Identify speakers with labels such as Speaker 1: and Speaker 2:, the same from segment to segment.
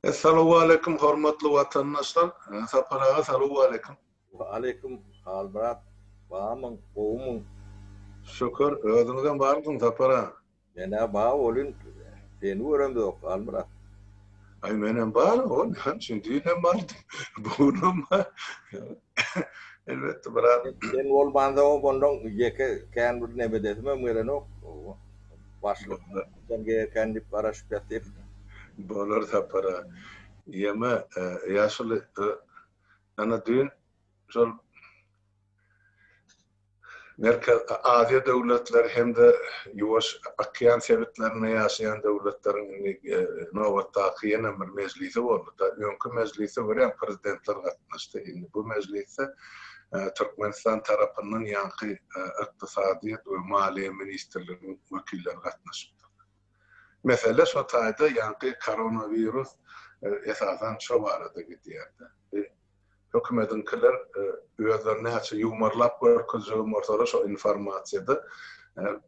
Speaker 1: Assalamu alaikum hormatly vatandaşlar. Saparaga salamu alaikum.
Speaker 2: Aleyküm halbrat. Bağımın, oğumun.
Speaker 1: Şükür özünüzden bardın sapara.
Speaker 2: Mene bağ olun. Seni öğrendim yok halbrat.
Speaker 1: Ay menen bar o ne şimdi ne var? Bunun var. Elbette brat.
Speaker 2: Sen olmanda o bondong yeke kendi ne bedetme müren ok. Başlık. Sen kendi paraş betir.
Speaker 1: Bolar sapara. Yeme yaşlı ana dün şol Merkez Asya devletler hem de yuvaş akyan sevitlerine yaşayan devletlerin novattakiyen emir meclisi oldu. Önkü meclisi veren prezidentler katlaştı. Bu meclisi Türkmenistan tarafından yankı iktisadiyet ve maliye ministerlerinin vekilleri katlaştı. Mesela şu tayda yankı koronavirüs esasen şu barada gidiyordu. Hükümetinkiler özlerine haçı yumarlap görkezüğüm ortada şu informasyada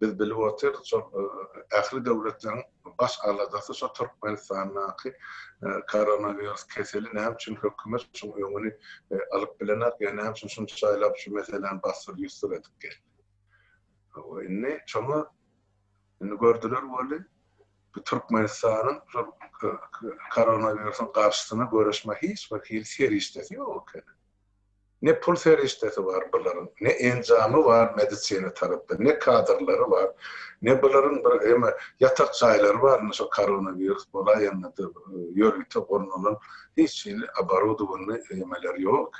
Speaker 1: biz bilip otur şu ahri devletlerin baş aladası şu Türkmenistan'daki koronavirüs keseli ne için hükümet şu yönünü alıp bilenek yani ne için şu çaylap şu meselenin bastır yüstür edip geldi. O inni çoğu gördüler böyle Türkmenistan'ın koronavirüsün karşısına görüşme hiç vakil seriştesi yok. Ne pul seriştesi var bunların, ne encamı var medisini tarafta, ne kadrları var, ne bunların yatak sayıları var, nasıl koronavirüs olayında yörüte konulan hiç şeyle abarudu bunu yemeler yok.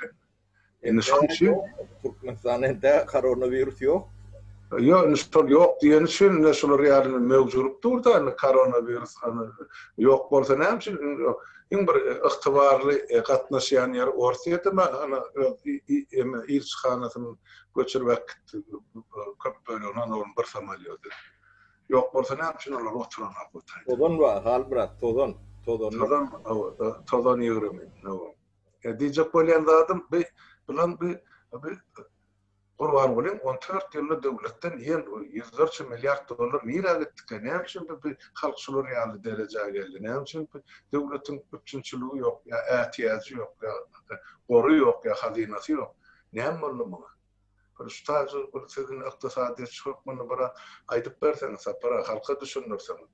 Speaker 1: Yani
Speaker 2: Türkmenistan'ın da koronavirüs yok.
Speaker 1: Yok diyen için ne şol realini mevcuttur da koronavirüs yok bolsa ne için bir ihtibarlı katnaşyan yer ortaya mı ana ilçhanasının göçürmek köp böyle onun bir samalyodu. Yok bolsa ne için onlar oturan apotay.
Speaker 2: Todon var halbrat
Speaker 1: Todon yürümeyin. Diyecek bolyan adam bilan bir Kurban olayım 14 yıllı devletten yüzlerce milyar dolar mira gittik. Ne için bir halkçılığı realde dereceye geldi? Ne için devletin bütçünçülüğü yok ya, ihtiyacı yok ya, koru yok ya, hazinesi yok. Ne yapmalı mı? Şu tarzı sizin iktisadiyet çökmeni bana aydıp verseniz, para halka düşünürseniz.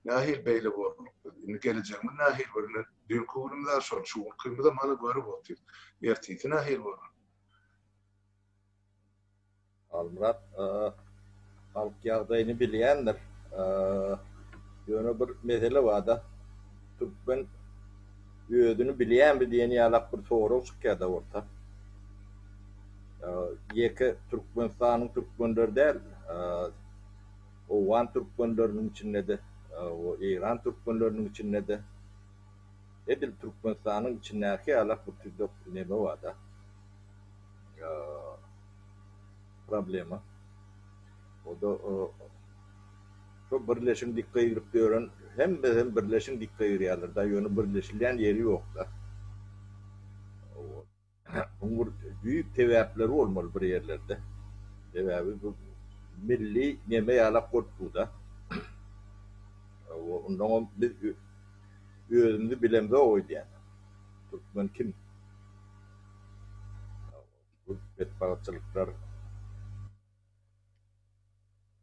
Speaker 1: Nahil beyli borluk. Geleceğimin nahil borluk. Dün kuvulumda şu kıyımda bana görüp otuyor. Yertiydi nahil borluk.
Speaker 2: Halbrat halk yağdayını bileyendir. Yönü bir mesele var da Türkmen ödünü bileyen bir diyeni yalak bir soru çıkıyor orta. Yeke Türkmenistan'ın Türkmenler değil, o Van Türkmenlerinin içinde de, o İran Türkmenlerinin içinde de, edil Türkmenistan'ın içindeki yalak bir türlü neme var da problemi. O da şu birleşim dikkat edip diyorum, hem birleşim dikkat ediyorlar da yönü birleşilen yeri yok da. Bunlar büyük tevapları olmalı bir yerlerde. Tevabı bu milli neme yalak korktu da. Ondan biz özümüzü bilemde oydu yani. Türkmen kim? Bu betbaratçılıklar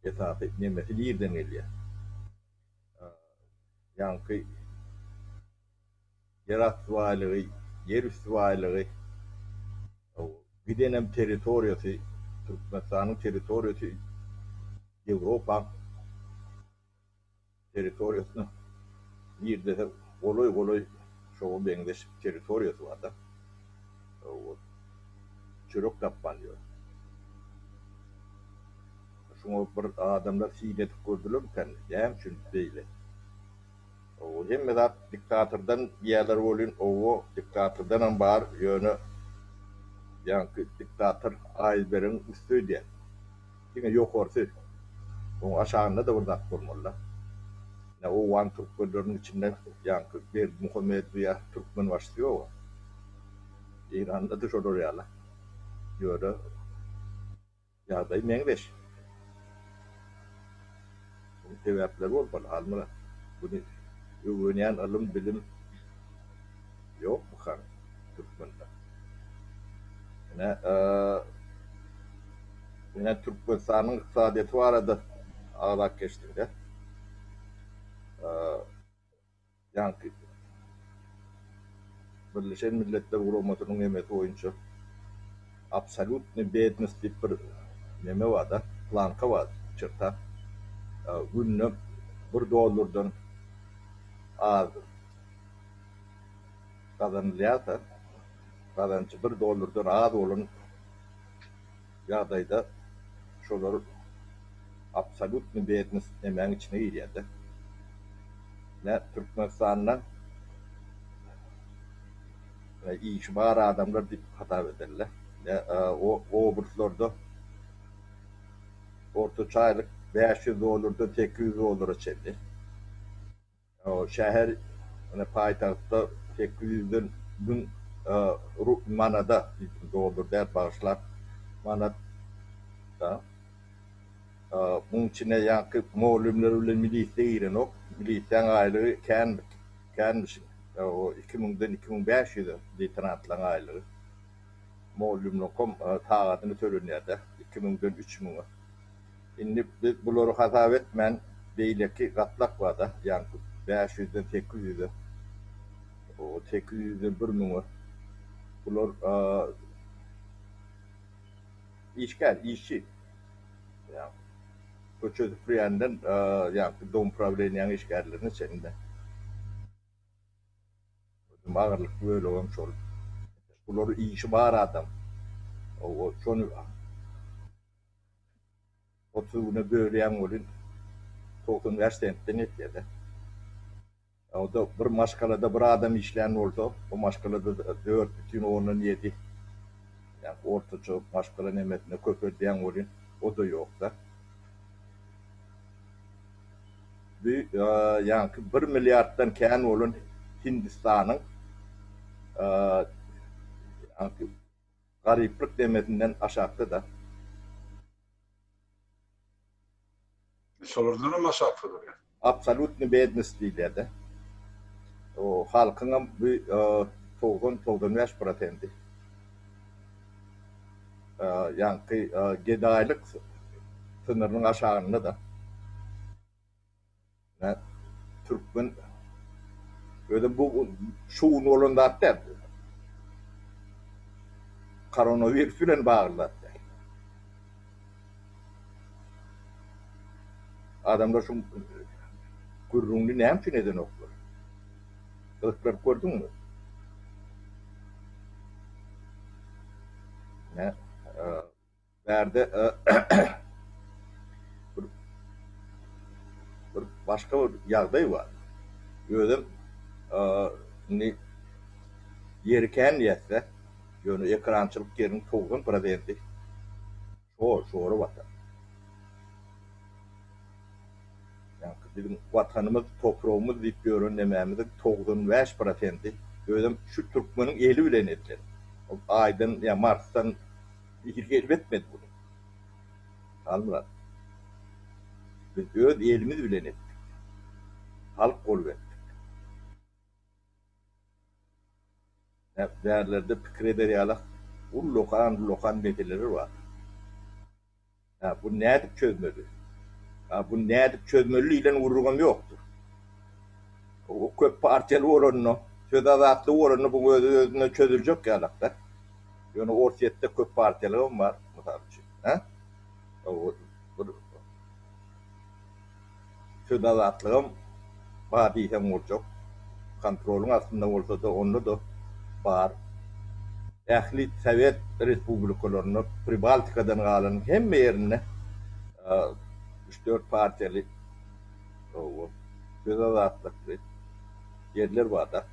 Speaker 2: esası nemesi yerden geliyor. Yankı yerat varlığı, yer üstü varlığı, bir dönem teritoriyası, Türkmenistan'ın teritoriyası, Avrupa teritoriyasını yerde de kolay çoğu bendeş teritoriyası var da. Çürük tappanıyor. Şunu bir adamlar siyletip gördüler mi kendini? Hem çünkü değil. O hem de diktatörden yerler olun, o diktatörden var yönü yankı diktatör ayberin üstüydü. Yine yok orta. Onun aşağında da burada kurmalı. Ne o Van Türkmenlerin içinde yankı bir Muhammed veya Türkmen başlıyor o. İran'da da şurada oraya. Yöre ya da Mengleş. Bu sebepler olmalı. Halmına bunu öğrenen alım bilim yok mu kan Türkmen'de? Yine Türkmenistan'ın iktisadiyeti var adı ağlak geçtiğinde. Yani Birleşen Milletler Kurumatı'nın emeti oyuncu absolut ne bednes bir neme var da planka var çırta. Günlük $1 az kazanılıysa kazancı $1 az olan yağdayda şolar absolut ne bednes emeğin içine giriyordu. Ne Türkmenistan'la iş var adamlar dip hata ederler. O burslarda orta çaylık $500'dan $800 çeldi. O şehir payitahtta 800'den bin manada dolar der bağışlar manat da bunun içine yankı muallimlerle milite giren o militen aylığı kendisi o 2000'den 2500'e lieutenantlan aylığı muallimlokom tağatını törünüyordu 2000'den 3000'e şimdi biz bunları hesap etmen beyleki katlak var da yankı 500'den 800'e o 800'den 1000'e bunlar işçi yani köçü friyenden yani doğum problemi işgallerinin içinde ağırlık böyle olmuş olur. Bunları işi var adam. O şunu 30'unu böyle olun 90 üniversiteden etkiledi. O da bir maşkalada bir adam işleyen oldu. O maşkalada 4,7 yani ortaça maşkala nimetine köpürdeyen olun. O da yok da. Yani 1 milyardan keyin olun Hindistan'ın gariplik demetinden aşağıda da.
Speaker 1: Şolardan mı aşağıdır yani?
Speaker 2: Absolut ne bednesliğiyle o halkın bir 95%. Yani gedaylık sınırının aşağısında da. Yani Türkmen öyle bu şuun olanda hatta koronavirüsüyle bağlılar. Adamlar şu kuyruğunu ne için neden okuyor? Kılıklar gördün mü? Ne? Verdi bir başka bir yağday var. Gördüm ne yerken yetse yönü ekrançılık yerin toğun prezidenti. Şoru vatan. Yani bizim vatanımız, toprağımız deyip görünlememizin 95%. Gördüm şu Türkmenin eli bile netler. Aydın ya Mars'tan hiç etmedi bunu. Almılar. Biz öz elimiz bile nettik. Halk kol verdik. Değerlerde fikir eder yalak. Bu lokan meteleri var. Bu ne edip çözmeli? Bu ne edip çözmeliyle vurduğum yoktur. O köp partiyeli oranını, söz oranını bu özüne çözülecek yalaklar. Yani orsiyette köp partiyeliğim var. Söz azatlığım badiysen olacak. Kontrolün aslında olsa da onu da var. Ehli Sovet Respublikalarını Pribaltika'dan alan hem yerine 3-4 partiyeli söz azatlıklı yerler var da.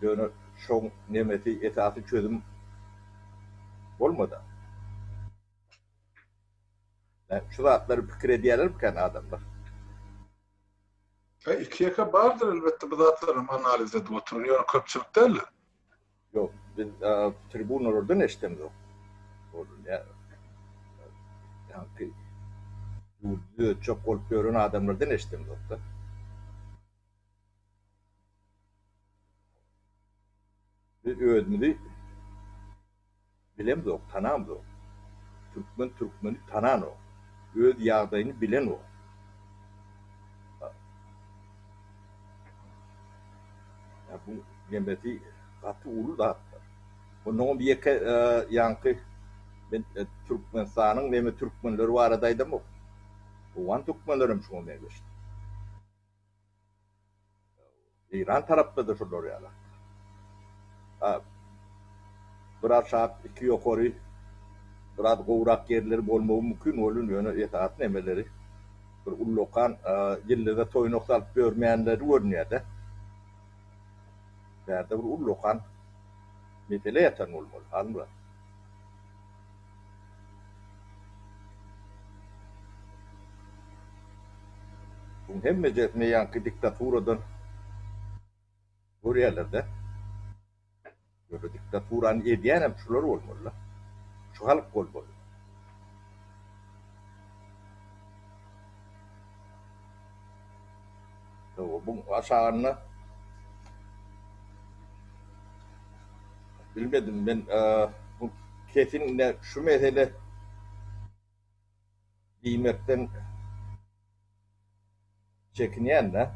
Speaker 2: Yani şon nemeti esası çözüm olmadı. Yani şu zatları fikir ediyorlar mı kendi adamlar?
Speaker 1: İki yaka vardır elbette bu zatların analiz edip oturuyor. Köpçülük derler.
Speaker 2: Yok, biz tribunlardan eşitemiz yok. Yani çok olup gören adamlardan eşitemiz yok da. Biz özümüzü bilemzok, tanamzok. Türkmeni tanan o. Öz ýagdaýyny bilen o. Ya bu gemeti gaty ulu da. Onun bir ýeke ýanky ben Türkmenistanyň näme türkmenleri baradaýdym o. Owan türkmenlerim şoňa meňzeşdi. İran tarapda da şolar ýalar. Biraz şart iki ýokary, biraz gowrak yerleri bolmagy mümkin bolun ýöne etaat nemeleri. Bir ullokan ýyllada toýnok salyp görmeýänleri görnýär-de. Bärde bir ullokan mesele ýatan bolmaly. Anlar. Bu hemme jetme ýanky diktaturadan görýärler-de. Böyle diktaturany edýän hem şular bolmaly. Şu halk bolmaly. Bu aşağını bilmedim ben bu kesinlikle şu mesele giymekten çekinýän de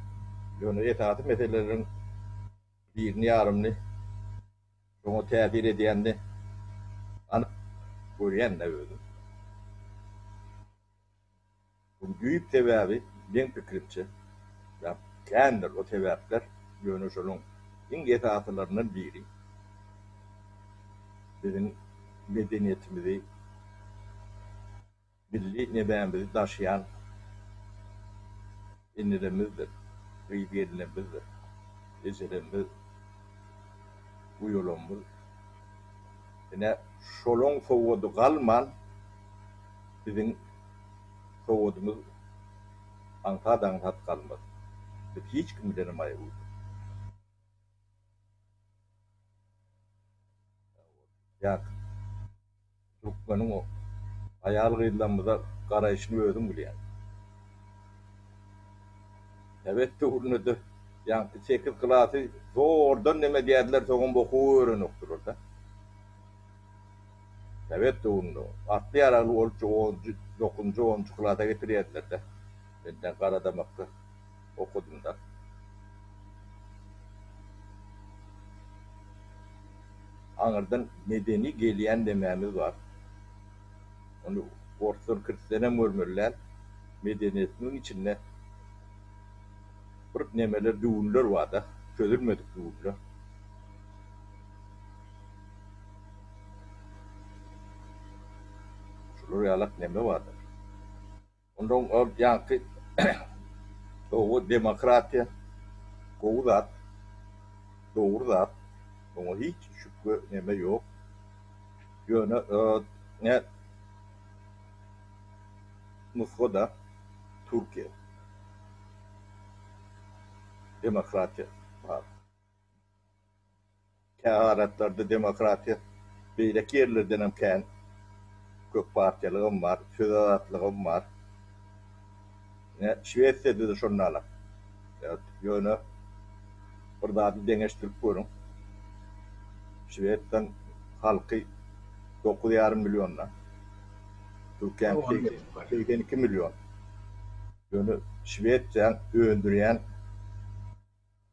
Speaker 2: ýöne etaat meselelerin birini ýarymly şoňa täsir edýänni anyk görýän de özüm. Bu büyük sebäbi benim pikirimçe ya kendir o sebäpler ýöne şonuň iň esaslarından biri. Bizim medeniýetimizi milli nebämizi daşıyan inlerimizdir, gıybetlerimizdir, ezelerimiz, bu yolumuz. Yine şolun soğudu kalman, bizim soğudumuz antat kalmaz. Biz hiç kimden mayvuz. Ya Türkmenin o ayal gıylanmıza karayışını özüm bilýän. Evet de urnudu. Yani 8 klasy zordan neme diýerler soňun boku öğrenokdur orada. Evet de urnu. Atly araly bolçu 9-njy 10-njy klasy getirýärler de. Benden Garadamakda okudum da. Aňyrdan medeni gelýän demämiz bar. Onu ortadan 40 sene mörmürler medeniýetiniň içinde bir nemeler düğünler var da çözülmedik düğünler. Şular ýalak neme vardır. Ondan o ýanky o demokratiýa gowy zat, dogry zat. Oňa hiç şüphe neme ýok. Ýöne ne Moskova'da Türkiye demokratiya var. Keharatlarda demokratiya beýleki yerlerden hem kän kök partiýalygym var, söz var. Ne Şweýçarda da şonnalar. Ýöne bir zady deňeşdirip görüň. Şweýçardan halky 9,5 milyon. Türkiye'nin 82 milyon. Ýöne Şweýçardan öndürýän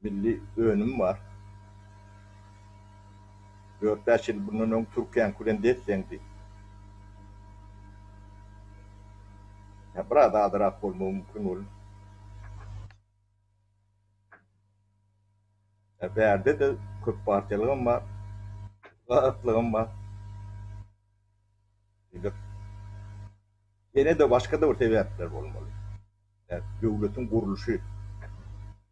Speaker 2: milli önüm var. 4-5 ýyl bunun Türkiýeň kulen deslendi. Ya biraz adyrak bolmagy mümkin bol. Bärde de kök partiýalygym var, rahatlygym var. Yine de başka da bir sebäpler bolmaly. Yani döwletiň guruluşy,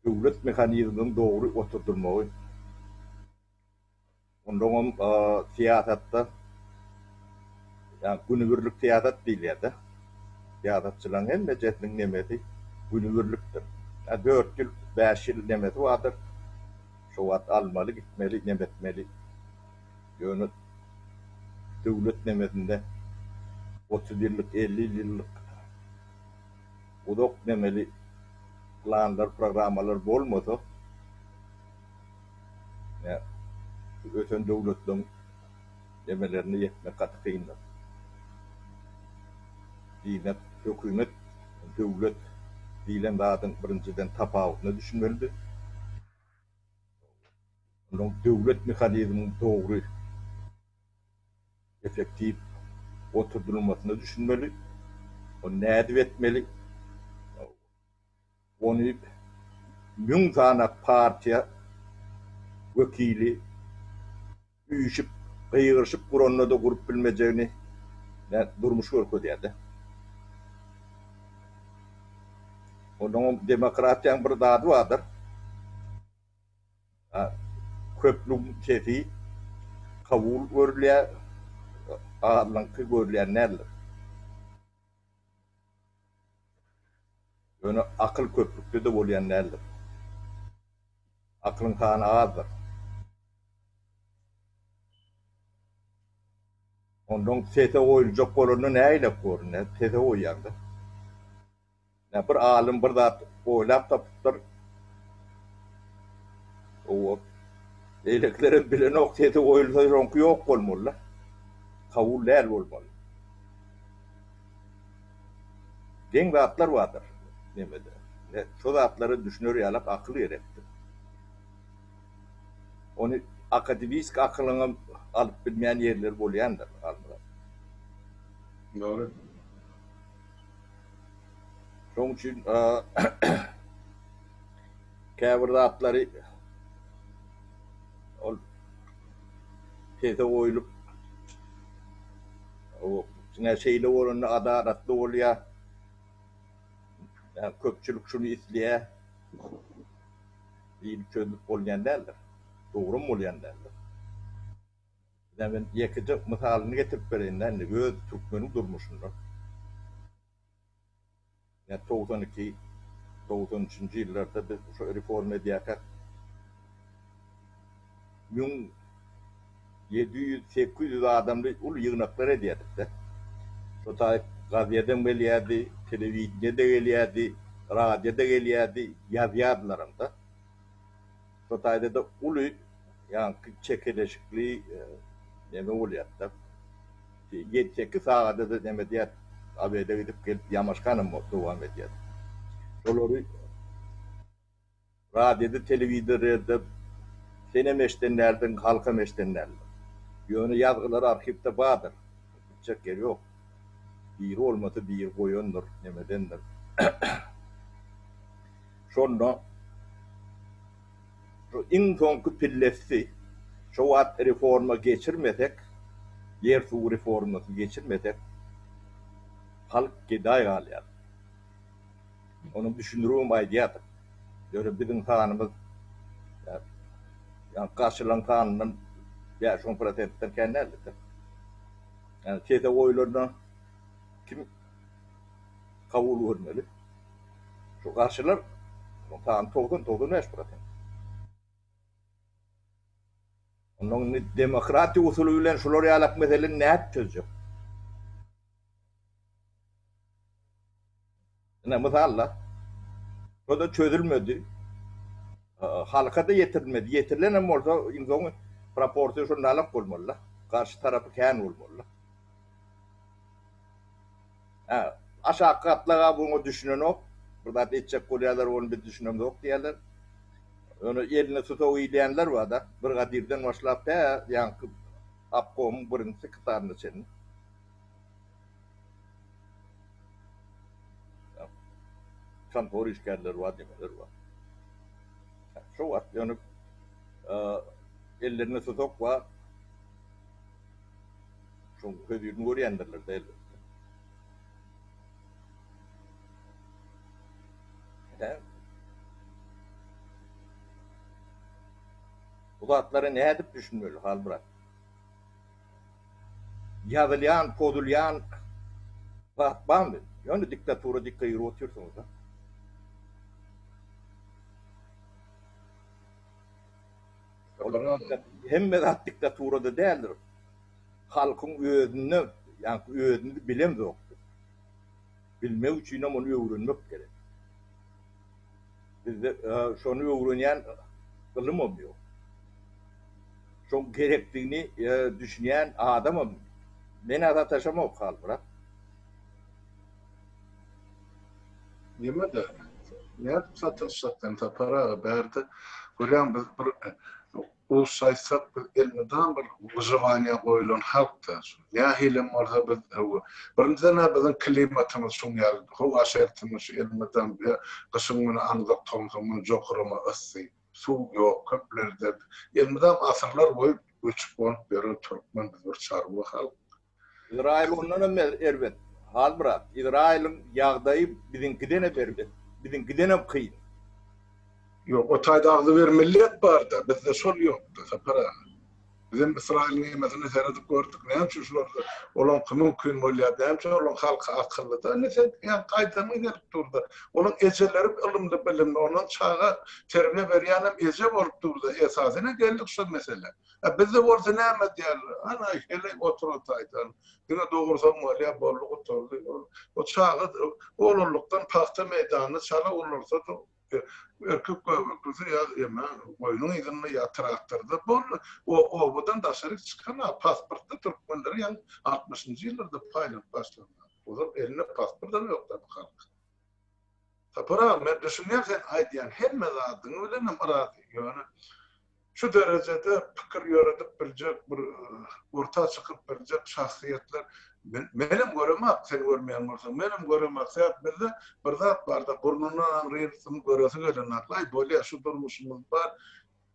Speaker 2: döwlet mehanizmini dogry oturdurmagy. Ondan siyasatda yani günübirlik siyasat diýilýär-de. Siyasatçylaryň hemme jetiniň nemesi günübirlikdir. 4 ýyl, 5 ýyl nemesi bardyr. Şo wagt almaly, gitmeli, nemetmeli. Ýöne döwlet nemesinde 30 ýyllyk, 50 ýyllyk udok nemeli planlar, programmalar bolmasa öten döwletden demelerini yetmek katı kıyınlar. Diýip hökümet, döwlet diýilen zadyň birinciden tapawutyna düşünmelidir. Onuň döwlet mehanizmini dogry, efektiv oturdurulmasyny düşünmeli. Onu nädip etmeli? Onu müň sana partiýa wekili üýşip, gıýgyryşyp guranyna da gurup bilmejegini durmuş görkezýärdi. Onuň demokratiýaň bir dady bardyr. Köplüň kefi kabul görülýär, ağırlıklı görülýär nädir? Ýöne akıl köplükde de bolýan nädir? Aklyň kany azdyr. Ondan sete oýuljak bolany näýle görünýär? Teze oýýardy. Bir alim bir zat oýlap tapypdyr. O eýlekleri bilen ok teze oýulsa ýonky ýok bolmaly. Kabul däl bolmaly. Deň zatlar bardyr. Nemede? Şu zatlary düşünür ýalyp akyl gerekdir. Onu akademik akylyňy alyp bilmeýän ýerler bolýandyr.
Speaker 1: Doğru.
Speaker 2: Şoň üçin käbir zatlary ol teze oýulyp o näşeýle bolany adalatly bolýar. Köpçülük şunu isleýär. Diýip çözüp bolýan däldir. Dogry bolýan däldir. Ben ýekide mysalyny getirip berenden göz türkmeniň durmuşynda. 92-93-nji ýyllarda biz şu reform edýäk. 1700-800 adamly ul ýygnaklar edýärdi. Şotaý gaziýeden gelýärdi, telewiziýede gelýärdi, radioda gelýärdi, ýazýarlarynda. Şotaýda da uly ýa-ni çekeleşikli neme bolýardy. 7-8 sagada da neme diýär, abede gidip gelip ýamaşkanyň dowam edýärdi. Şolary radioda, telewiziýede sene meşdenlerden halka meşdenlerler. Ýöne ýazgylar arhivde bardyr. Çek yer ýok. Bir olmasa bir goýundur, nemedendir. Şonda şu iň soňky pillesi şu wagt reforma geçirmesek, yer suw reformasy geçirmesek halk gedaý galýar. Onu düşünürüm aýdýar. Ýöne biziň sanymyz ýa karşılankanyň 5-10%-den käneldi. Yani teze oýlaryna kim kabul görmeli? Şu karşılar tam 90-95%. Onun demokrati usulü bilen şolary ýalyp meseleni näp çözjek? Mesela o da çözülmedi. Halka da yetirilmedi. Yetirilen bolsa insan proporsiýonallyk bolmaly. Karşı tarapy kän bolmaly. Aşağı katlaga bunu düşünen ok. Burada etçek bolýarlar, onu bir düşünen ok diýerler. Onu eline tutup iýleýänler var da. Bir gadirden başlap da ýanky apkom birinçi kıtarny sen. Kantor işgärler var demeler var. Şu wagt ýöne ellerine tutup var. Şu köýdüň görýändirler däl. Bu zatlara nädip düşünmeli hal bırak. Ýazylýan, podulýan zat barmy? Ýöne diktatura dikka ýürütýärsiňiz da. Hemme zat diktaturada däldir. Halkyň özüni, ýa-ni özüni bilen zokdur. Bilmek üçin onu öwrenmek gerek. Bizde şonu öwrenýän gylym bolýar. çok gerektiğini düşünen adamım. Ben ada taşamam kalbura.
Speaker 1: Yeme de ne satılsaktan da para berdi. Görüyorum biz bir o saysak elmeden bir vızıvanya koyulan halkta. Ya hilim orada biz birinciden bizim klimatımız sunyal, hava şartımız elmeden bir kısmını anlık tomtumun jokuruma ısı. Su yok, köplerde. Elmeden asırlar boyu uçup onuk beri Türkmen bir çarvı halk.
Speaker 2: İsrail ondan elbet. Halbura, İsrail'in yağdayı bizimkidene berber. Bizimkidene kıyın.
Speaker 1: Yok, o taydağlı bir millet vardı. Bizde sol yoktu. Para. Bizim İsrail'in nimetini seyredip gördük. Ne için şurada? Olan mümkün molya. Ne için olan halka akıllı da. Ne sen yani kaydamı gelip durdu. Onun eceleri ılımlı bilimli. Onun çağa terbiye veriyanem ece olup durdu. Esasına geldik şu mesele. Bizde orada ne mi diyorlar? Ana hele oturutaydan. Yine doğrusu molya bolluk oturdu. O çağı olurluktan pahta meydanı çala olursa da erkek kızı ya oyunun izini yatıraktırdı. O buradan dışarı çıkan pasportta Türkmenleri yani 60. yıllarda paylaşıp başladı. O zaman eline pasportları yok da bu halk. Tapara ben düşünüyorum sen haydi yani hem adını öyle ne maradı yani şu derecede fikir yöretip bilecek bir orta çıkıp bilecek şahsiyetler benim görümak sen görmeyen olsan benim görümak sebep bizde bir zat var da burnundan reyirsin göresi gelen aklay böyle şu durmuşumuz var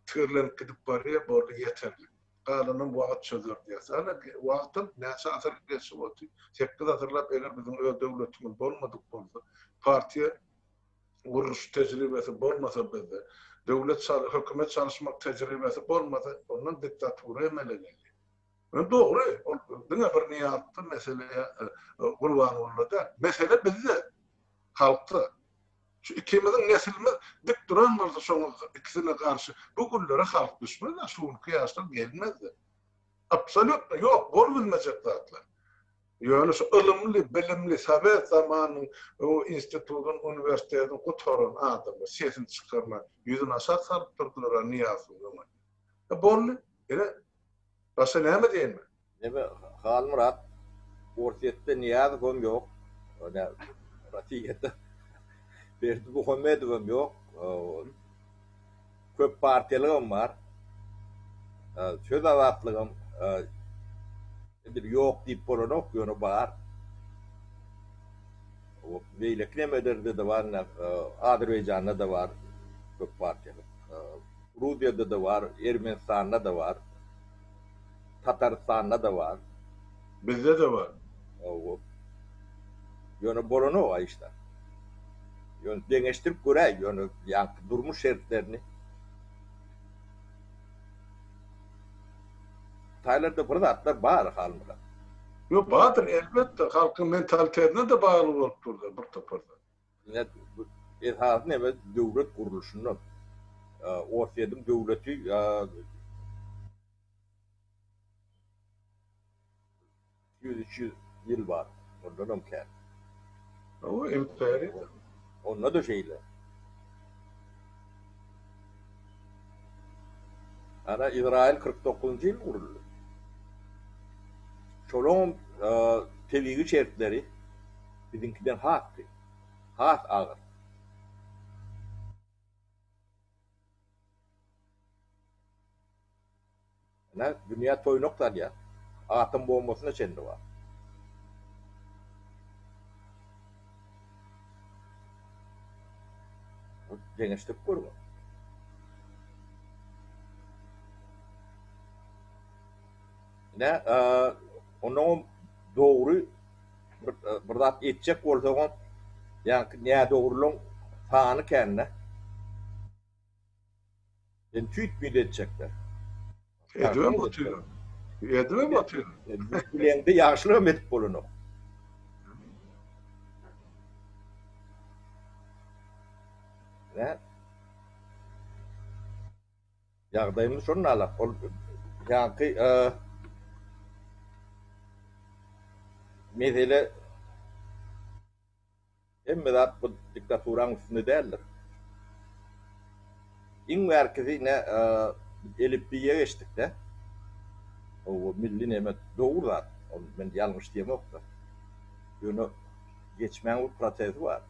Speaker 1: tırlanıp gidip paraya böyle yeterli. Kanunun vaat çözür diye. Sana vaatın neyse asır geçip otu. 8 asırlap eğer bizim devletimiz olmadık olsa partiye vuruş tecrübesi olmasa bizde hükümet çalışmak tecrübesi olmasa onun diktatörü emele geldi. Doğru. Dine bir niyattı meseleye kurban oldu da. Mesele bizde. Halkta. Şu ikimizin nesilimiz dik duran vardı son ikisine karşı. Bu günlere halk düşmez de şunun kıyasla gelmezdi. Absolut yok. Bol bilmeyecek zatlar. Yani şu ılımlı, bilimli, Sovet zamanının o institutun, üniversitenin kutoran adamı, sesini çıkarma, yüzüne aşağı sarıp durdular niyazı. Bol, öyle başka ne mi değil mi?
Speaker 2: Nebe Hal Murat ortiyette niyaz kom yok. Ona ratiyette berdi bu Muhammedov'um yok. Köp partiyalığım var. Söz avatlığım yok deyip bolan okuyonu var. O Beyleklemeler'de de var, Azerbaycan'da da var köp partiyalık. Rusya'da da var, Ermenistan'da da var. Tataristan'da da var.
Speaker 1: Bizde de var.
Speaker 2: Yönü boronu o işte. Yönü deneştirip göre, yönü yankı durmuş şeritlerini. Taylarda burada atlar bağır halmıda.
Speaker 1: Yok bağdır elbette. Halkın mentalitesine de bağlı olup durdu. Burada.
Speaker 2: Yine esasında evet devlet kuruluşundan. Ortayadım devleti 100-200 yıl var. Ondan omken.
Speaker 1: O imperi.
Speaker 2: Onunla da şeyler. Ana İsrail 49. yıl kuruldu. Şolon tevhigi şeritleri bizimkiden hattı. Hat ağır. Ana dünya toynoklar ya. Atom bombasına çendi var. Deneştik kurma. Ne onun doğru burada etcek olsa yani ne doğruluğun fanı kendine yani tüyt mi edecekler?
Speaker 1: Edve mi atıyor? Edve mi atıyor?
Speaker 2: Bilende yaşlı metip olunu. Ne? Yağdayımız şunun ala. Yani mesela emmedat bu diktaturan üstünde değerler. İn merkezi ne elip bir geçtik de O milli nimet doğru da. Ben yanlış diyemem da. Yönü geçmen bir prosesi var.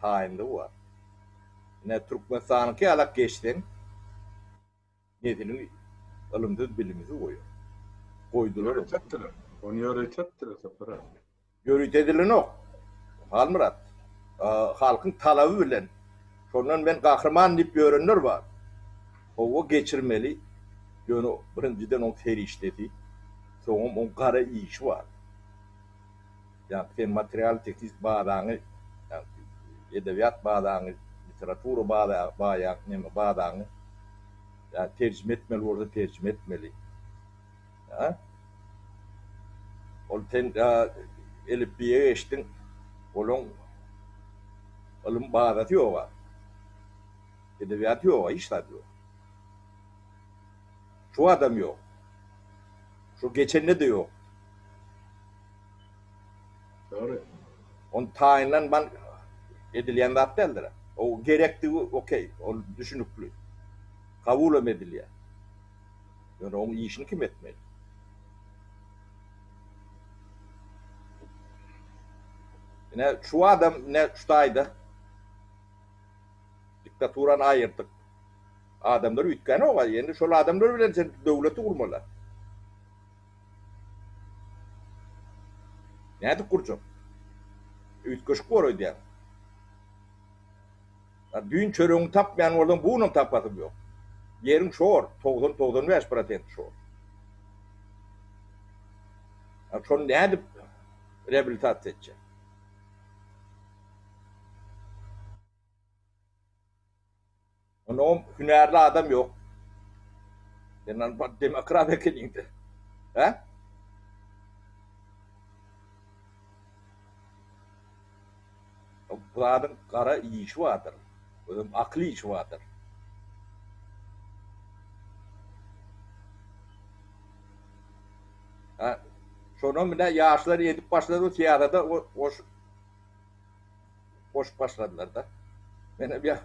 Speaker 2: Tayinde var. Ne Türkmenistan'ınki alak geçtin. Nedeni alımdız bilimizi koyuyor. Koydular.
Speaker 1: Öğretettiler. Onu öğretettiler.
Speaker 2: Görüntedilen o. Halmurat. Halkın talabı bilen. Şondan ben kahraman deyip görünür var. O geçirmeli. Yönü birinciden o teri işleti. Sonra o kara iş var. Yani sen materyal teknik bağdanı, yani edebiyat bağdanı, literaturu bağdanı, yani tercüme etmeli, orada tercüme etmeli. Ya. O sen elifbiye geçtin, onun alım bağdatı yok var. Edebiyatı yok var, hiç tadı yok. Şu adam yok. Şu geçenli de yok.
Speaker 1: Doğru.
Speaker 2: On tayinlen ben edilen de aptaldır. O gerektiği okey, o düşünüklü. Kabul ediliyor. Yani onun işini kim etmeli? Ne şu adam ne şutaydı? Diktaturan ayırdık. Adamlar ütkeni o var. Yani şu adamlar bilen sen devleti kurmalı. Nerede kuracağım? Ütköş koruyor diye. Düğün çörüğünü tapmayan oradan buğunun tapatım yok. Yerin şor, 95% şor. Şunu ne edip rehabilitasyon edecek? Onun hünerli adam yok. Yani demokrat ekilinde. He? Bu adam kara iyi işi vardır. Aklı işi vardır. Ha, sonra bir de yaşları yedip başladı o tiyatrada boş başladılar da. Ben bir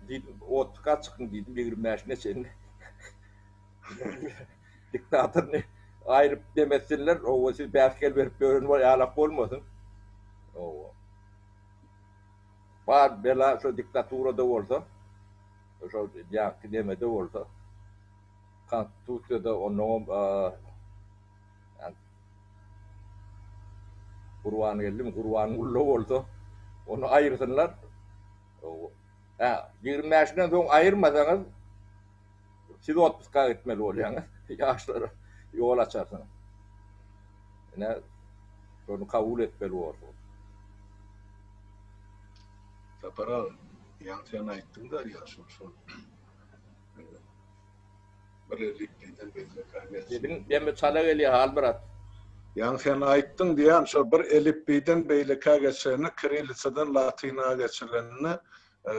Speaker 2: dedim o tıka çıkın dedim 25 ne senin. Diktatör ne ayrıp demesinler o siz belki verip görün var yalak olmasın. O var bela şu diktatüra da olsa şu yankı demede olsa kan tutsa onun kurban geldim kurban ullu olsa onu ayırsınlar. Ha 20 yaşından sonra ayırmasanız siz 30'a gitmeli oluyorsunuz. Yaşları yol açarsınız. Yani onu kabul etmeli olursunuz.
Speaker 1: Tapara yansıyan ayıttın da ya son. Böylelikten belli kahve.
Speaker 2: Dedim ben bir çala geliyor Halmurat.
Speaker 1: Yansıyan ayıttın diyen şu bir elifbiden belli kahvesini Kirilisa'dan Latin'a geçilenini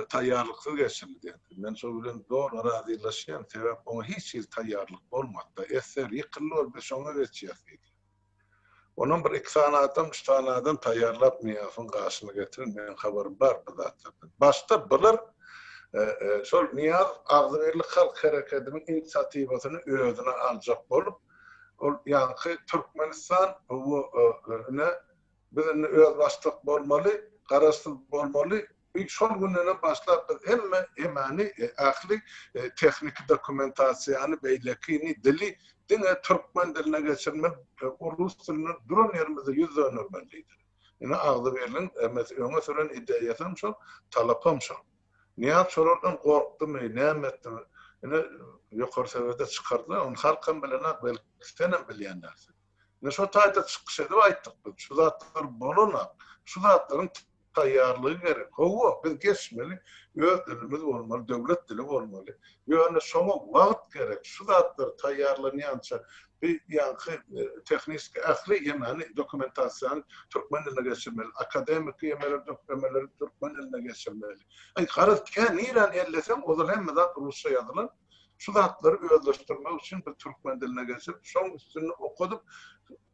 Speaker 1: tayyarlıksız geçirildi. Ben söyleyeyim doğru arazileşen sebep ona hiç tayyarlık olmadı. Eser yıkılıyor ve sonra geçiyor. Onun bir iki tane adam, üç tane adam tayyarlap niyafın karşısına getirin. Benim haberim var bu zaten. Başta bilir, şol niyaz Ağzıverli Halk Hareketi'nin inisiyatifasını özüne alacak olup, yani Türkmenistan bu bizimle öz başlık olmalı, karasız olmalı. Şol gününe başlayıp hemen akli teknik dokumentasyonu beylekini dili dine Türkmen diline geçirmek Rus dilinin duran yerimizde yüz önermelidir. Yani Ağzıverli'nin öne süren ideyasım şu, talapım şu. Niye sorardan korktu mu, ne emetti mi? Yani yukarı seviyede çıkardılar, onu halkın bilene belki senin bileyenlersin. Yani şu tayda çıkış edip ayttık, şu zatlar boluna, şu zatların tayyarlığı gerek. O biz geçmeli, öz dilimiz olmalı, devlet dili olmalı. Yani şoma vaxt gerek. Şu zatlar tayyarlığını yança bir yankı teknik akli yemeni dokumentasyon Türkmen diline geçirmeli. Akademik yemeleri dokümenleri Türkmen diline geçirmeli. Ay karatken İran ellesem o zaman hem de Rusça yazılan şu zatları özleştirmek için bir Türkmen diline geçirip son üstünü okuduk.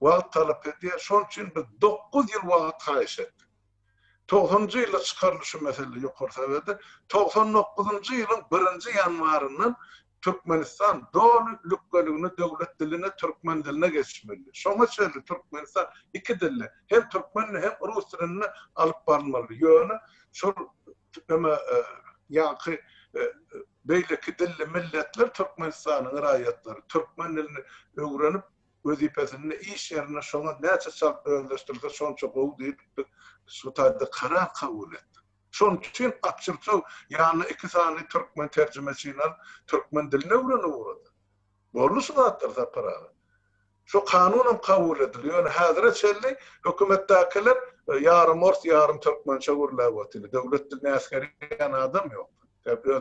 Speaker 1: Vaxt talep ediyor. Son için bir 9 yıl vaxt kayış ettik. 90-cı yılda çıkarılışı mesele yukarı seviyede. 99-cı yılın 1. yanvarından Türkmenistan doğruluk bölümünü devlet diline Türkmen diline geçmeli. Şoňa çeldi Türkmenistan iki dilli hem Türkmen hem Rus dilini alıp barmaly. Ýöne şol ýa-ki beýleki dilli milletler Türkmenistanyň iraýatlary Türkmen dilini öwrenip wezipesini iş yerine şoňa näçe çap öňleşdirdi şonça gowy diýip şu taýda karar kabul etdi. Şoň üçin açykça ýani iki sany Türkmen terjemesiyle Türkmen diline öwrenip Borlu suatlar zaparary. Şu kanunem kabul edildi. Ýöne häzire çelli hökümetdekiler yarım ors yarım Türkmençe gurlap otdy. Döwlet diline äsgerýän adam ýok.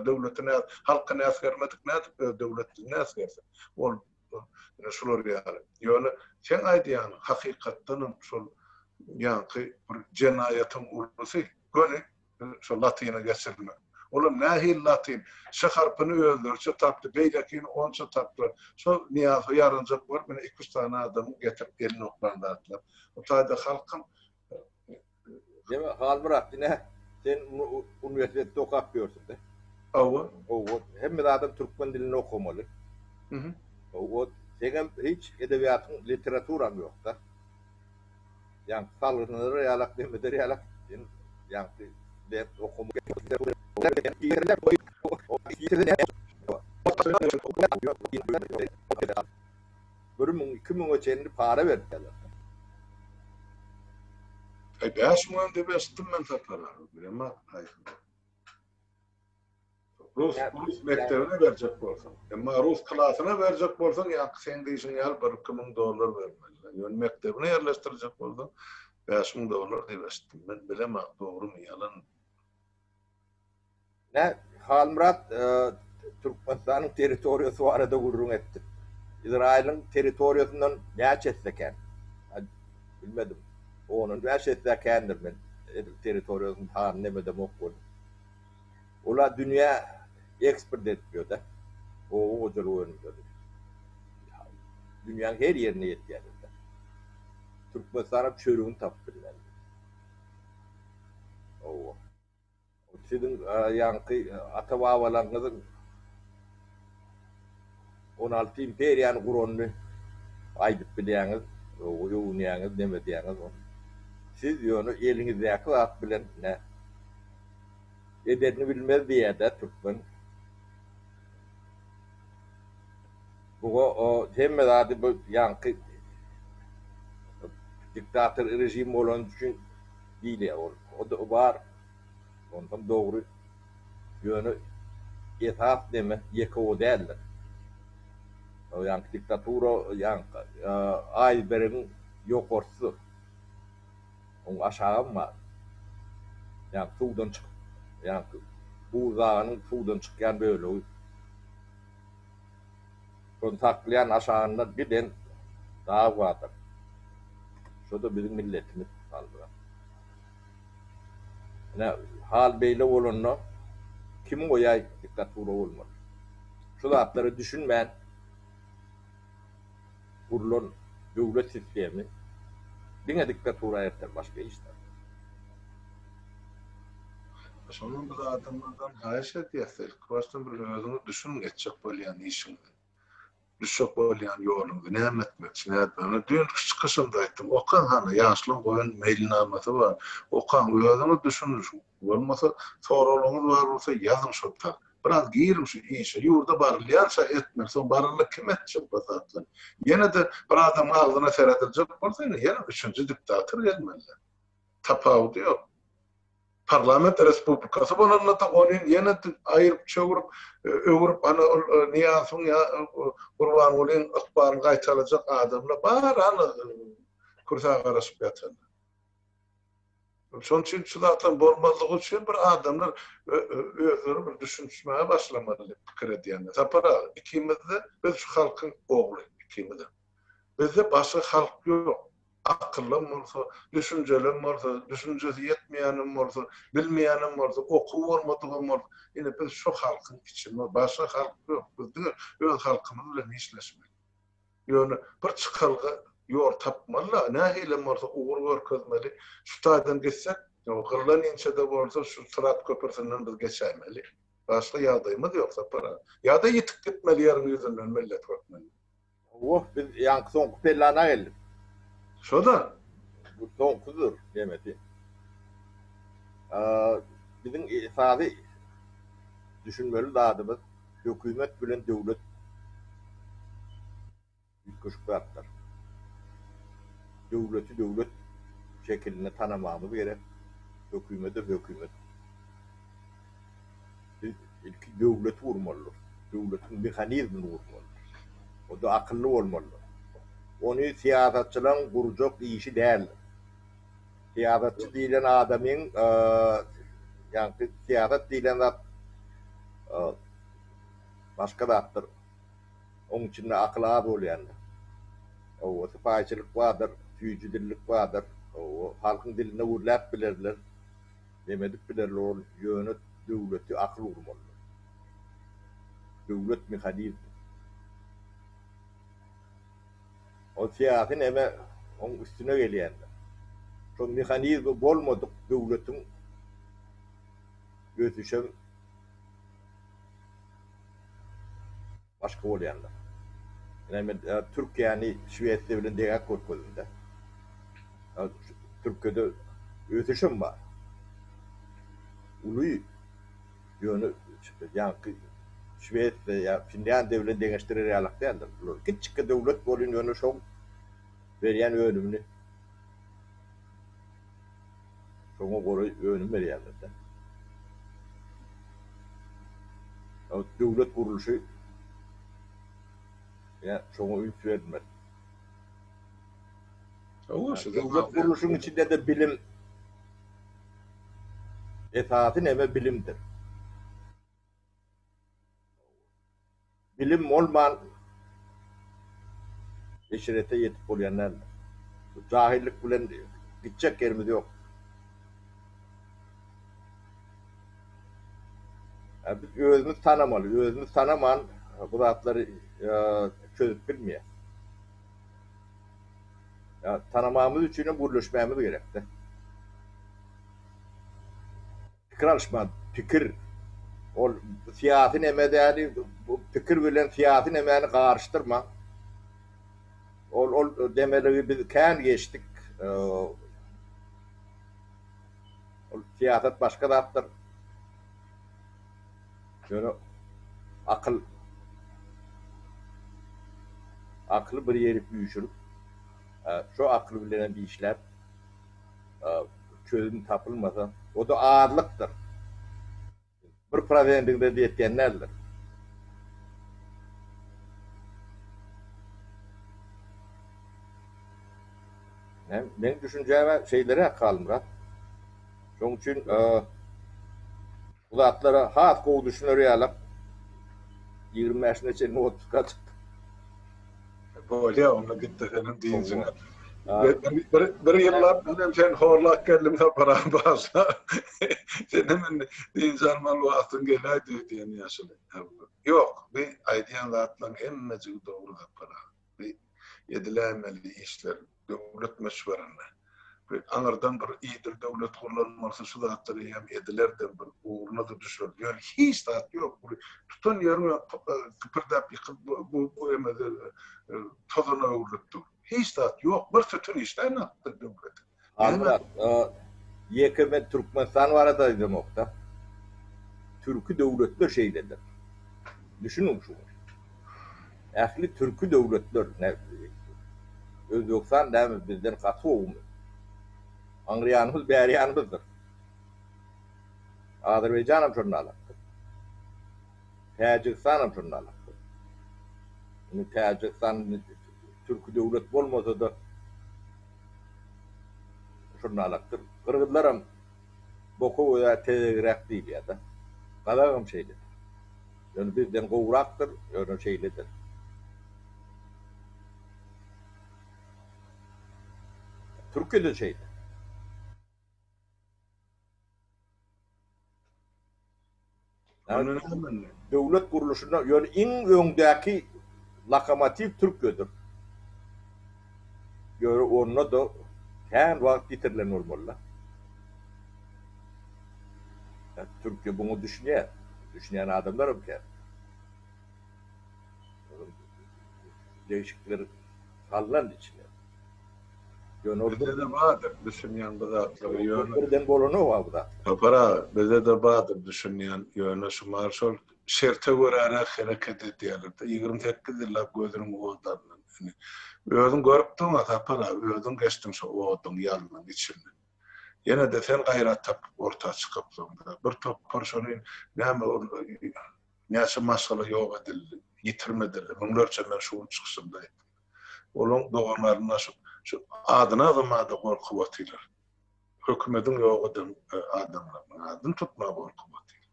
Speaker 1: Döwletine halkyna äsgermedik nädip döwlet diline äsgerse. Ol şular ýaly. Ýöne sen aýdýan hakykatdan şol ýa-ki bir jenaýatyň urusy göni şol latyna geçirme. Olam nähil latin şaharpyny öldürçe tapdy beýlekin onça tapdy. Şol niýazy ýarynjak bar mene 2 tane adamy getirip elini oklandy atlap. O taýda halkym
Speaker 2: Deme halbırak yine sen üniversitede okap diyorsun da.
Speaker 1: Awa.
Speaker 2: O hem de adam Türkmen dilini okumalı. O sen hiç edebiyatın literaturam yok da. Yani salgınları yalak demedir yalak. Yani ben okumak bölümün 2000 ölçeğini para verdiler.
Speaker 1: 5 milyon de bestim men tapalar. Ama hayır. Rus mektebine verecek bolsan. Ama Rus klasyna verecek bolsan ya sen diýişiň ýaly $1.000 bermeli. Ýöne mektebine ýerleştirecek bolsan $5.000 diýip bestim. Men bilemem dogrymy ýalan.
Speaker 2: Ne Halmurat Türkmenistan'ın teritoriyası o arada gurrun etti. İsrail'in teritoriyasından ne çetseken? Bilmedim. Onun ne çetsekendir ben. Teritoriyasının tam ne medem okudum. Ola dünya eksport etmiyor da. O hocalı önümde. Dünyanın her yerine yetkiler. Türkmenistan'a çörüğünü taptırırlar. O. Sizin yankı ata-babalarınızın 16 imperiyanı kuronunu aydıp bilýäňiz, oýunýaňyz, neme diýäňiz. Siz ýöne elinizdäki wagt bilen ne edeni bilmez diýär Türkmen. Bu o hemme zady bu yankı diktatör rejim bolan üçin diýilýär. O da bar. Ondan doğru yönü etap deme yeko derler. O yani diktatura yani ayberin yok orsu. O aşağı var. Yani sudan çık. Yani bu dağın sudan çıkan böyle. Kontaklayan aşağında bir den dağ vardır. Şu da bizim milletimiz kaldı. Ne hal beyle olunno kim oýay diktatura bolmaly. Şu zatları düşünmän kurulan döwlet sistemi diňe diktatura erter başga işler.
Speaker 1: Şonun bir adamlardan haýyş etýär. Kwastan bir özüňi düşün geçecek bolýan işiň. Düşük bolýan ýoluňy näme etmekçi näme dün çıkışynda aýtdym. Okan hany ýaşlyň goýun mailnamasy bar. Okan özüňi düşünür. Bolmasa soralaryňyz bar bolsa ýazyň şopda. Biraz giýirim şu işe. Ýurda barlýança etmek. Son barlyk kim etjek bu zatlar. Ýene de bir adam agzyna serediljek bolsa ýene üçüncü diktator gelmeli. Tapaw diýok. Parlament Respublikası bununla da onun yine ayırıp çöğürüp öğürüp ana niyasın ya kurban olayın akbarını kaytalacak adamla bari ana kursağa karışıp yatan. Son için çılatan bolmazlığı için bir adamlar özleri bir düşünmeye başlamalı fikir ediyenler. Zapara ikimiz de biz şu halkın oğlu ikimiz de. Bizde başka halk yok. Akıllım olsa, düşüncelim olsa, düşüncesi yetmeyenim olsa, bilmeyenim olsa, oku olmadığım olsa, yine biz şu halkın içinde, başka halk yok. Biz de öz halkımızla işleşmek. Yani bir çıkarga yor tapmalı, ne hilem olsa uğur görkezmeli. Şu taydan geçsek, kırılan inçede olsa şu sırat köprüsünden biz geçemeli. Başka yağdayımız yoksa para. Ya da yitik gitmeli yarın yüzünden millet bakmalı.
Speaker 2: Oh, biz yankı son kupellana geldik.
Speaker 1: Şoda.
Speaker 2: Bu son kudur demedi. Bizim esası düşünmeli dağıdımız hükümet bilen devlet güçlükler. Devleti devlet şekline tanımamız gerek. Hükümeti hükümet. İlki devleti vurmalı. Devletin mekanizmini vurmalı. O da akıllı olmalı. Onu siyasetçilerin kuracak işi değil. Siyasetçi diyen adamın yani siyaset diyen zat başka dattır. Onun içinde akıl ağabey oluyor. O sıfayçılık vardır, tüyücü dillik vardır. O halkın diline vurlap bilirler. Demedik bilirler o yönü devleti akıl vurmalı. Devlet mekanizmi. O siyasetin eme onun üstüne geliyor. Şu mekanizmi bolmadık devletin götüşen başka oluyorlar. Yani Türkiye'ni Şüveyet'le bilen değer korkulunda. Türkiye'de ötüşüm var. Uluyu yönü yani Şüveyet'le ya Finlandiya bilen değiştirerek değerler. Küçük devlet bolun yönü çok veriyen önümünü. Şuna göre önüm veriyorlar. Devlet kuruluşu ya şuna üç vermez. Devlet kuruluşunun içinde de bilim esası neme bilimdir. Bilim olmayan eşirete yetip olayanlar. Cahillik bilen gidecek yerimiz yok. Yani biz özümüz tanımalı. Özümüz tanıman bu zatları çözüp bilmiyor. Ya, tanımamız için buluşmamız gerekti. Fikir alışma, fikir. O siyasetin emedeni, bu fikir bilen siyasetin emeğini karıştırma. O demeleri biz kendi geçtik. O siyaset başka dattır. Yani akıl bir yeri büyüşürüp şu akıl bilen bir işler çözüm tapılmasa o da ağırlıktır. Bir probleminde de etkenlerdir. Ben düşünceme şeylere kalmırat. Onun için bu zatlara hat kovu düşünür alıp 20 yaşına için 30 kat.
Speaker 1: Böyle onunla gitti senin diyincine. Bir yıllar benim sen horlak geldim de para bazı. Sen hemen deyince armal vaktın gelaydı diyen yaşlı. Yok, bir aydiyan zatlan en necil doğru da para. Bir yedilemeli işler, devlet meşverine. Anardan bir iyidir devlet kullanılması şu zatları hem edilerden bir uğruna da düşüyor. Yani hiç zat yok. Tutun yerine kıpırdap yıkıp bu emede tozuna uğruttu. Hiç zat yok. Bir tutun işten attı devlet.
Speaker 2: Anlat. Yekeme Türkmenistan var da demokta. Türkü devletler şeydedir. Düşünün şunu. Ehli Türkü devletler ne? Özbekistan da bizden katı olmuş. Angliyanımız, Beriyanımızdır. Azerbaycan'ım şunlarlaktır. Tacikistan'ım şunlarlaktır. Tacikistan Türkü devlet olmasa da şunlarlaktır. Kırgızlarım boku veya tegrek değil ya da. Kadağım şeylidir. Yani bizden kovraktır, yani şeylidir. Türkiye'de şeydir. Yani devlet kuruluşunda yani en öndeki lokomotiv Türkiye'dir. Yani onunla da her vakit getirilen olmalı. Yani Türkiye bunu düşünüyor. düşünen adamlarım ki. Değişiklikler hallan içine.
Speaker 1: Bize de vardır düşünmeyen bu da yönü.
Speaker 2: Birden bolunu var bu da.
Speaker 1: Papara bize de vardır düşünmeyen yönü şu marşol şerte göre hareket ediyorlar. 28 yıllar gözünün oğullarından. Özün görüp durma papara, özün geçtin şu oğulun yanının içinde. Yine de sen gayret tap orta çıkıp sonunda. Bir top personel näçe maşgala yok edildi, yitirmediler. Onlarca men şu çıksında. Olun doğanlarına şu adına da korku batılar. Hükümetin yok eden adamların adını tutma korku batılar.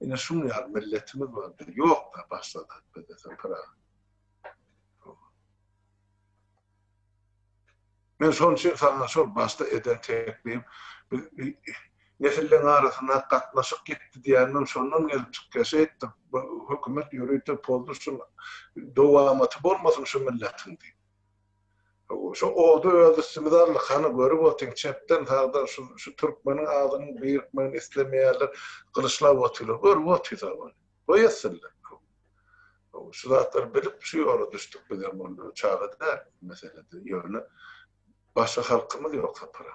Speaker 1: Yine şunu ya milletimiz vardır. Yok da başladı. Bedesen para. Men son için sana sol başta eden tekliyim. Nesillen arasına katlaşıp gitti diyenin sonundan gelip çıkasa ettim. Hükümet yürüyüp poldursun. Doğamatı olmasın şu milletin diye. Şu oğdu öldüsümüzarlık hanı görüp otin çepten tağda şu Türkmenin ağzının büyükmenin istemeyenler kılıçla otuyorlar. Görüp otuyorlar. Koyasınlar. Şu zatlar bilip şu yola düştük bir zaman çağda da meselede yönü. Başka halkımız yok para.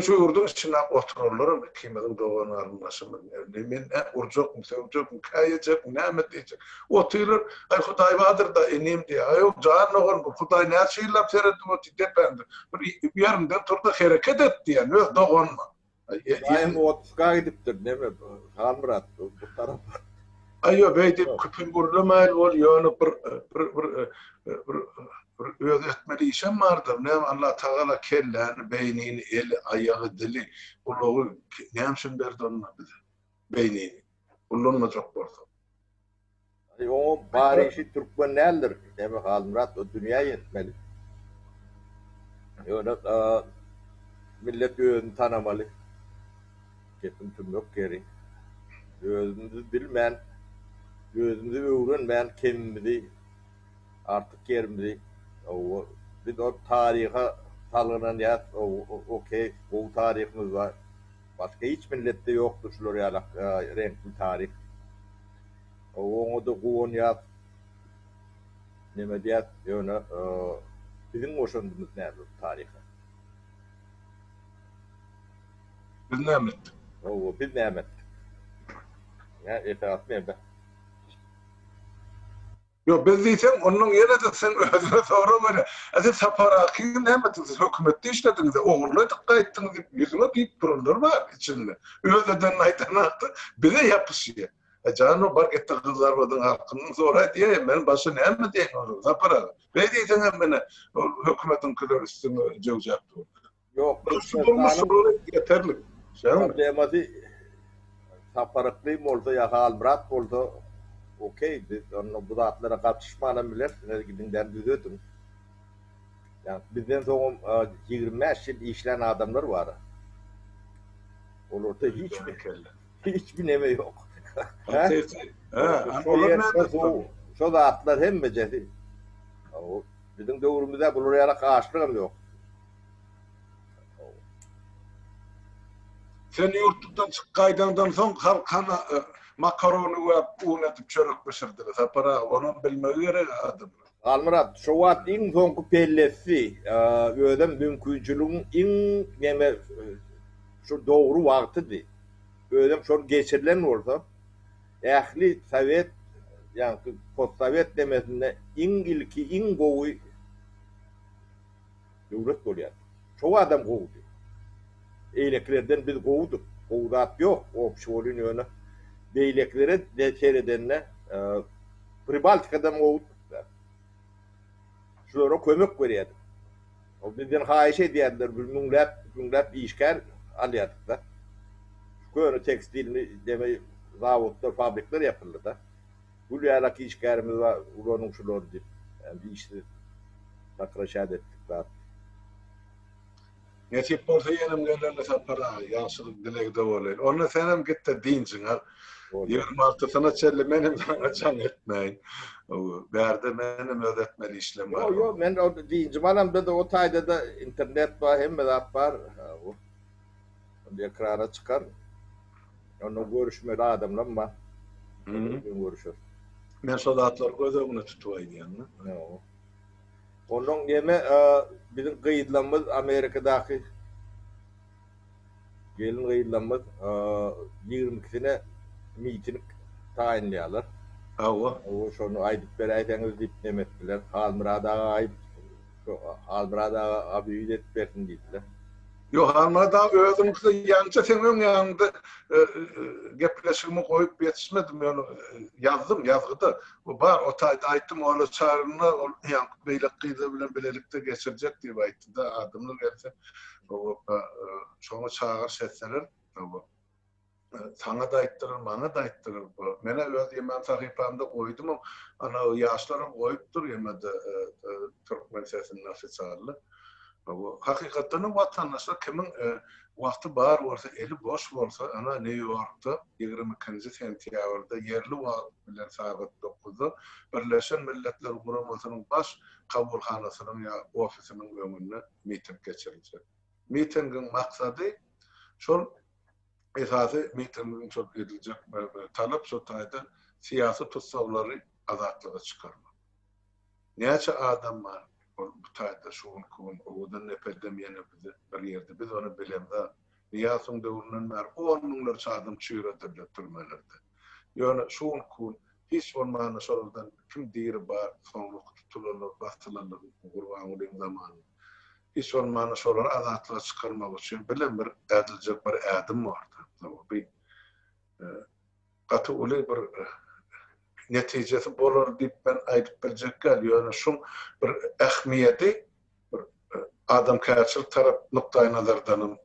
Speaker 1: Şu yurdun içine otururlar, kıymetin doğanı arınlaşımı. Men urcak mı, sevcek mi, kayacak mı, ne diyecek. Otururlar, ay Huday vardır da inim diye. Ay yok, can oğlum, Huday ne şeyler seyredim, o dependi. Bir yerinden turda hareket et diye, ne doğanma.
Speaker 2: Ayım otuzga gidiptir, ne mi? Halmurat, bu taraf.
Speaker 1: Ayyo, beydip küpün gurlamayl ol, yönü bir öğretmeli işem vardır. Ne Allah Teala kellerini, beynini, eli, ayağı, dili, uluğu, ne hemşin derdi onunla bize? Beynini. Ulunma çok borsa.
Speaker 2: O bari işi Türkmen nedir? Demi Halmurat, o dünya yetmeli. Öyle millet özünü tanımalı. Kepin tüm yok geri. Özünüzü bilmeyen, özünüzü öğrenmeyen kendimizi, artık yerimizi, biz o tarihe salgınan yaz, okey, o tarihimiz var. Başka hiç millette yoktur şular ya renkli tarih. Onu da kuğun yaz, neme diyat, yani bizim hoşlandığımız nerede tarihe?
Speaker 1: Biz ne emettik?
Speaker 2: Biz ne emettik? Ya itaat mı be?
Speaker 1: Yo, biz diysen, onun yerine de sen özüne sonra böyle, azı saparakîn ne emettiniz, hükümette işlediniz, oğurla dikkat ettiniz, yüzüne deyip dururlar var içinde. Özeden aydan attı, bize yapışıyor. Canım o bark etti kızlar vardı, halkının sonra diye, benim başı ne emet diye olur, saparak. Ne diysen hemen hükümetin kılar üstüne cevcaktı.
Speaker 2: Yok,
Speaker 1: Nasıl olmuş sonra yeterli.
Speaker 2: Demedi saparıklıyım oldu ya Halmurat oldu. Okey, onun bu zatlara katışmanı bilir, gidinden düzüdüm. Yani bizden sonra 25 yıl işleyen adamlar var. Olur da hiçbir neme yok. Şu zatlar hem beceri. Bizim dövrümüzde buraya karşılığım yok.
Speaker 1: Sen yurttan çıkkaydandan son halkana makaronu ve un etip çörek pişirdiler. Para onun bilmeyi gerek adım.
Speaker 2: Halmurat, şu vat in sonku pellesi, ödem mümkünçülüğün in neme şu doğru vaktidir. Ödem şu geçirilen olsa, ehli sovet, yani post-sovet demesinde in ilki in govu devlet oluyor. Çoğu adam kovdu. Eyleklerden biz kovduk. Kovdat yok. O pişolun yönü. Beyleklere de seyredenle Pribaltika'dan kovduk. Şulara kömük veriyordu. O bizden hayiş ediyorlar. Günlep işgal alıyorduk da. Şu yönü tekstilini deme zavutlar, fabrikler yapıldı da. Bu yalaki işgalimiz var. Ulanın şuları deyip. Yani bir işte takraşad ettik da.
Speaker 1: Netip olsa yenim gönderle para yansılık dilek de olayım. Onu senem gitti dincin. 26 sana çelli benim sana can etmeyin. Verdi benim ödetmeli işlem var.
Speaker 2: Yok ben o dincim anam da o tayda da internet var hem de var. O ekrana çıkar. Onu görüşmeli adamlar mı?
Speaker 1: Hı.
Speaker 2: Görüşür.
Speaker 1: Men sodatlar gözüne tutuaydyň.
Speaker 2: No. Onun yeme bizim gıyıdlamız Amerika'daki gelin gıyıdlamız 22'sine miting tayinliyorlar.
Speaker 1: Awa.
Speaker 2: O şonu aydıp berayteniz dip demettiler. Halmırada ayıp Halmırada abi üyet bersin dediler.
Speaker 1: Yo harmada özümüzde yança senin yanında gepleşimi koyup yetişmedim yani yazdım yazgıda. O bar o tayda aytım ola çağrına yan beyle kıydı bilen bilelikte geçirecek diye aytdı da adımlar gelse o şonu çağır setseler o sana da ayttırır, bana da ayttırır bu. Mene öz yemen sahipamda koydum ana o yaşlarım koyuptur yemedi Türkmen sesinin nasıl çağırlı. Bu hakikaten vatandaşlar kimin vakti bar olsa, eli boş olsa, ana New York'ta 22. sentyabrda yerli bilen saat 9'da Birleşen Milletler Kurumasının baş kabulhanasının ya ofisinin önünde miting geçirilecek. Mitingin maksadı şol esası mitingin çok edilecek talep şu tayda siyasi tutsavları azatlığa çıkarma. Neçe adam var? Bu tayda şuun kuun, oğudan nepedemiyene bizi bir yerde, biz onu bilemde. Niyasın dövürünün var, onunlar çağdım çığıratırlar türmelerde. Yani şuun kuun, hiç olmağını soruldan kim diri var, sonluk tutulurlar, bastılarlar, kurban olayım zamanı. Hiç olmağını sorulur, azatlığa çıkarmak için bilen bir edilecek bir adım vardı. Bir katı ulu bir neticesi bolar dip ben aytıp biljekler ýöne şuň bir ähmiýeti bir adam käçilik tarap nukta nazardan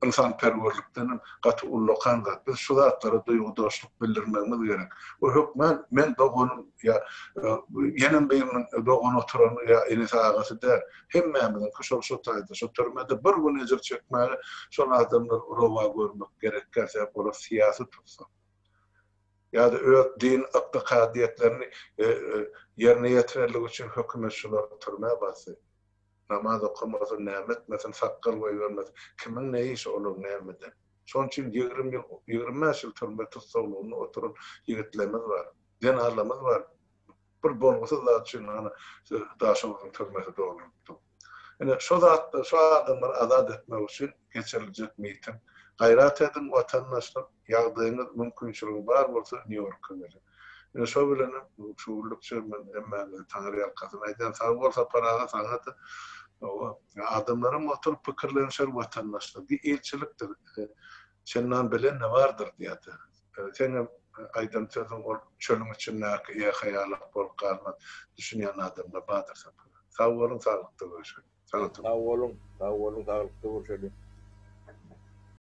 Speaker 1: insan perwerlikden gaty ullukan zat. Biz şu zatlara duýgudaşlyk bildirmemiz gerek. O hökmen men dogonum ya ýene birinin dogon oturan ya enis agasy der. Hemmemizin kuşul şu taýda şu türmede bir gün ejir çekmäli şol adamlar rowa görmek gerek käse bolar siýasy tutsa. Ya da din akdiyetlerini yerine getirirlik için hükümet şular turmaya bası. Namaz okuması nimet, mesela sakkal koyvermez. Kimin ne iş olur nimeti? Son için 25 yıl turmaya tutsa onu oturun yigitlerimiz var. Cenarlarımız var. Bir bolgusuz zat için daşımızın turması doğrultu. Yani şu adamları azat etmek için geçirilecek miting. Gayrat edin vatandaşlar, yağdığınız mümkünçülüğü var bolsa New York'a gelin. Yani şu bilenim, şuurlukça ben Tanrı yalkasına aydan sağ bolsa paraga sanatı, adamların oturup pikirlenişer vatandaşlar. Bir elçiliktir. Senden bilen ne vardır diyeti. Senin aydan sözün çölün içinde ya hayalık bol kalmaz. Düşünen adamla badır sapır. Sağ olun, sağlıkta görüşelim.
Speaker 2: Sağ olun, sağlıkta görüşelim.